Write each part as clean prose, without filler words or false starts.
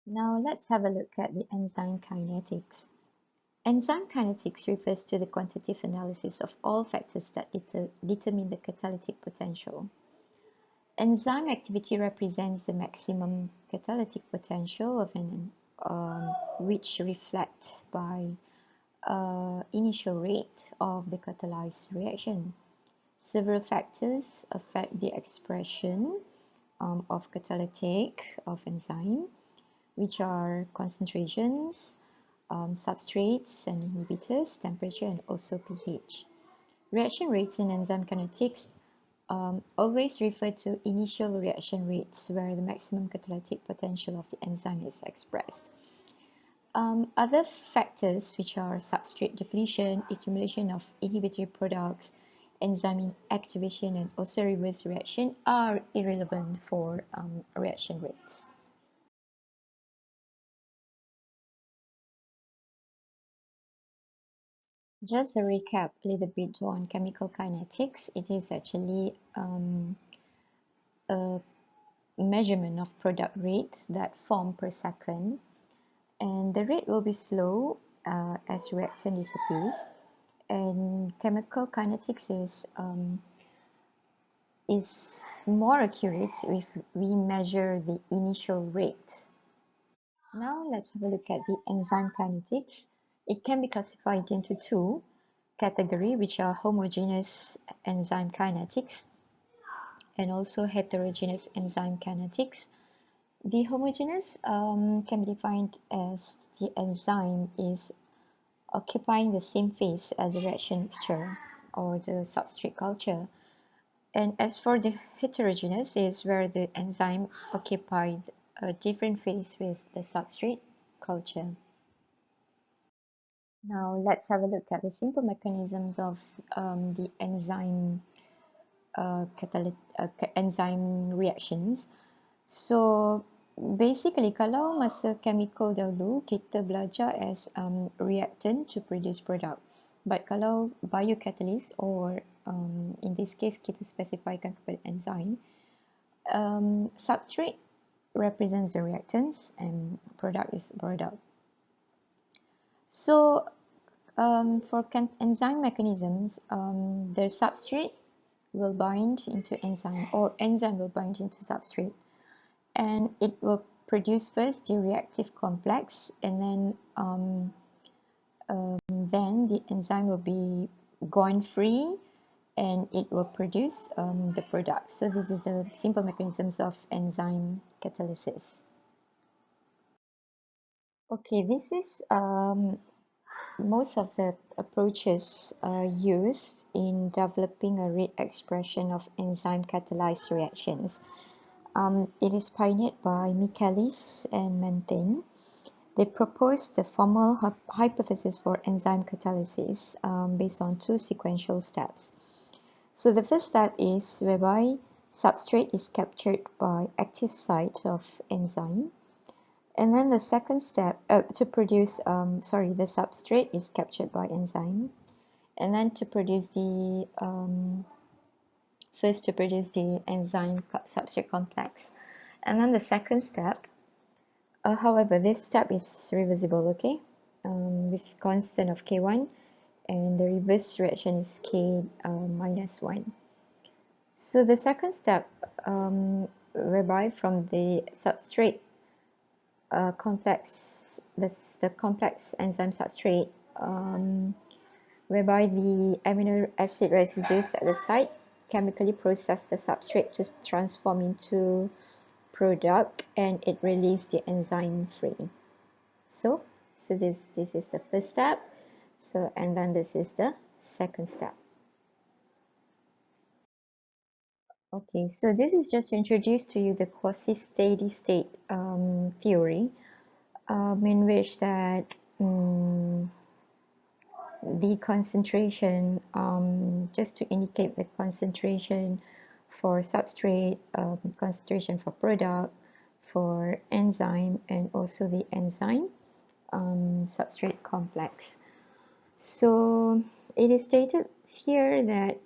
Now let's have a look at the enzyme kinetics. Enzyme kinetics refers to the quantitative analysis of all factors that determine the catalytic potential. Enzyme activity represents the maximum catalytic potential of an which reflects by initial rate of the catalyzed reaction. Several factors affect the expression of catalytic of enzyme, which are concentrations, substrates and inhibitors, temperature, and also pH. Reaction rates in enzyme kinetics always refer to initial reaction rates where the maximum catalytic potential of the enzyme is expressed. Other factors, which are substrate depletion, accumulation of inhibitory products, enzyme activation, and also reverse reaction, are irrelevant for reaction rates. Just a recap a little bit on chemical kinetics. It is actually a measurement of product rate that form per second, and the rate will be slow as reactant disappears. And chemical kinetics is more accurate if we measure the initial rate. Now let's have a look at the enzyme kinetics. It can be classified into two categories, which are homogeneous enzyme kinetics and also heterogeneous enzyme kinetics. The homogeneous can be defined as the enzyme is occupying the same phase as the reaction mixture or the substrate culture. And as for the heterogeneous, is where the enzyme occupied a different phase with the substrate culture. Now let's have a look at the simple mechanisms of the enzyme reactions. So basically, kalau masa chemical dahulu kita belajar as reactant to produce product, but kalau biocatalyst or in this case kita specifykan kepada enzyme, substrate represents the reactants and product is product. So for enzyme mechanisms, the substrate will bind into enzyme or enzyme will bind into substrate, and it will produce first the reactive complex, and then the enzyme will be gone free and it will produce the product. So this is the simple mechanisms of enzyme catalysis. Okay, this is most of the approaches used in developing a rate expression of enzyme catalyzed reactions. It is pioneered by Michaelis and Mantin. They proposed the formal hypothesis for enzyme catalysis based on two sequential steps. So the first step is whereby substrate is captured by active site of enzyme. And then the second step to produce, the substrate is captured by enzyme. And then to produce the, first to produce the enzyme substrate complex. And then the second step, however, this step is reversible, okay, with constant of K1, and the reverse reaction is K minus 1. So the second step, whereby from the substrate complex, the complex enzyme substrate, whereby the amino acid residues at the site chemically process the substrate to transform into product, and it releases the enzyme free. So this is the first step. So, and then this is the second step. Okay, so this is just to introduce to you the quasi-steady state theory, in which that the concentration, just to indicate the concentration for substrate, concentration for product, for enzyme, and also the enzyme substrate complex. So it is stated here that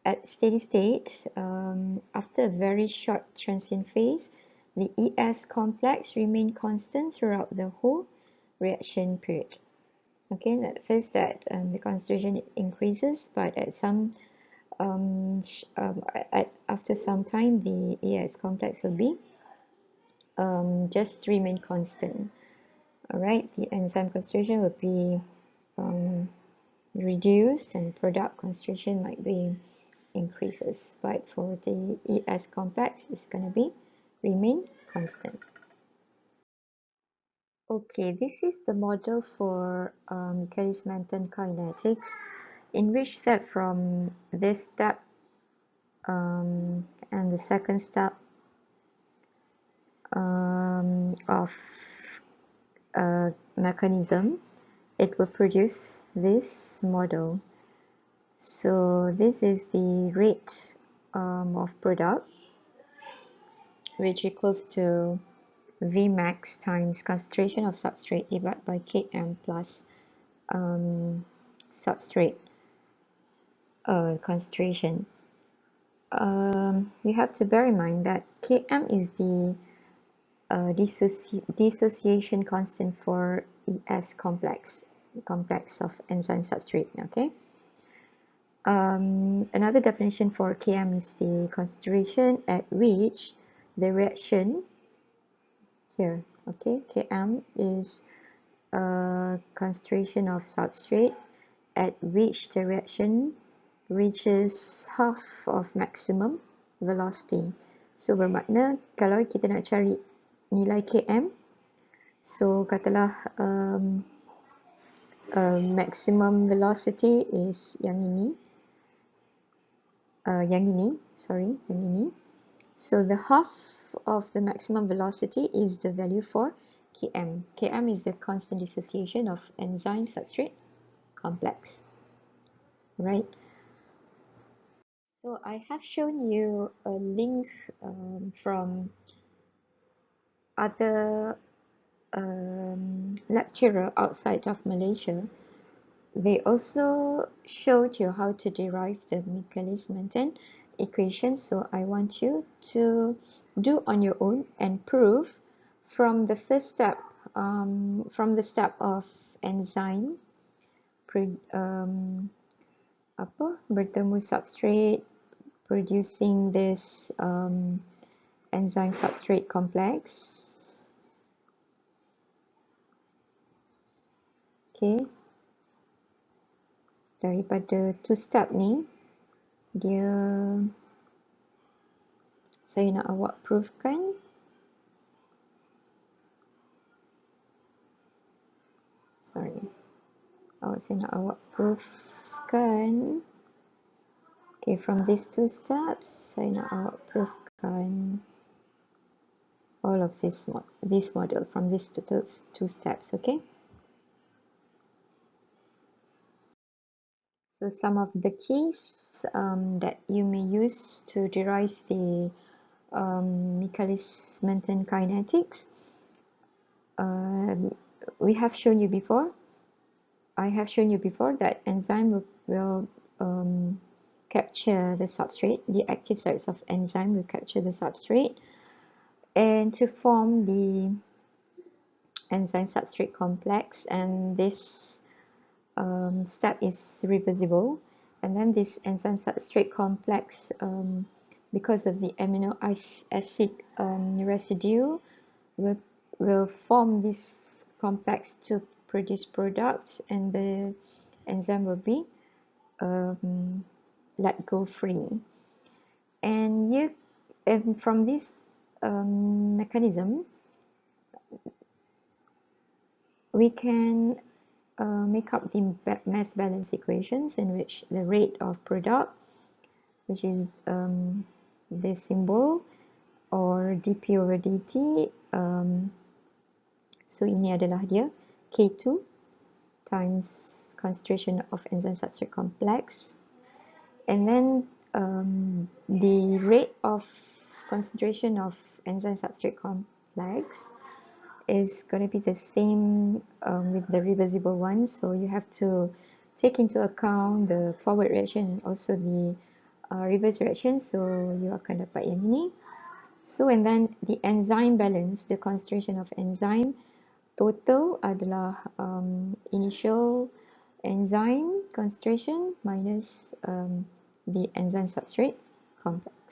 at steady state, after a very short transient phase, the ES complex remain constant throughout the whole reaction period. Okay, that first that the concentration increases, but at some after some time the ES complex will be just remain constant. All right, the enzyme concentration will be reduced and product concentration might be increases, but for the ES complex it's going to be remain constant. Okay, this is the model for Michaelis-Menten kinetics, in which step from this step and the second step of mechanism, it will produce this model. So this is the rate of product, which equals to Vmax times concentration of substrate divided by Km plus substrate concentration. You have to bear in mind that Km is the dissociation constant for ES complex of enzyme substrate. Okay. Another definition for Km is the concentration at which the reaction here. Okay, Km is a concentration of substrate at which the reaction reaches half of maximum velocity. So bermakna kalau kita nak cari nilai Km, so katalah maximum velocity is yang ini, so the half of the maximum velocity is the value for Km. Km is the constant dissociation of enzyme substrate complex, right? So I have shown you a link from other lecturer outside of Malaysia. They also showed you how to derive the Michaelis-Menten equation, so I want you to do on your own and prove from the first step, from the step of enzyme bertemu substrate, producing this enzyme substrate complex. Okay, daripada two step ni, saya nak awak proofkan. Saya nak awak proofkan. Okay, from these two steps, saya nak awak proofkan all of this model from these two steps. Okay. So some of the keys that you may use to derive the Michaelis-Menten kinetics, we have shown you before. I have shown you before that enzyme will capture the substrate. The active sites of enzyme will capture the substrate, and to form the enzyme substrate complex, and this step is reversible, and then this enzyme substrate complex, because of the amino acid residue, will form this complex to produce products, and the enzyme will be let go free. And from this mechanism, we can make up the mass balance equations, in which the rate of product, which is this symbol, or dp over dt, so ini adalah dia, K2 times concentration of enzyme substrate complex, and then the rate of concentration of enzyme substrate complex is going to be the same with the reversible one, so you have to take into account the forward reaction and also the reverse reaction, so you akan dapat yang ini. So and then the enzyme balance, the concentration of enzyme total adalah initial enzyme concentration minus the enzyme substrate complex.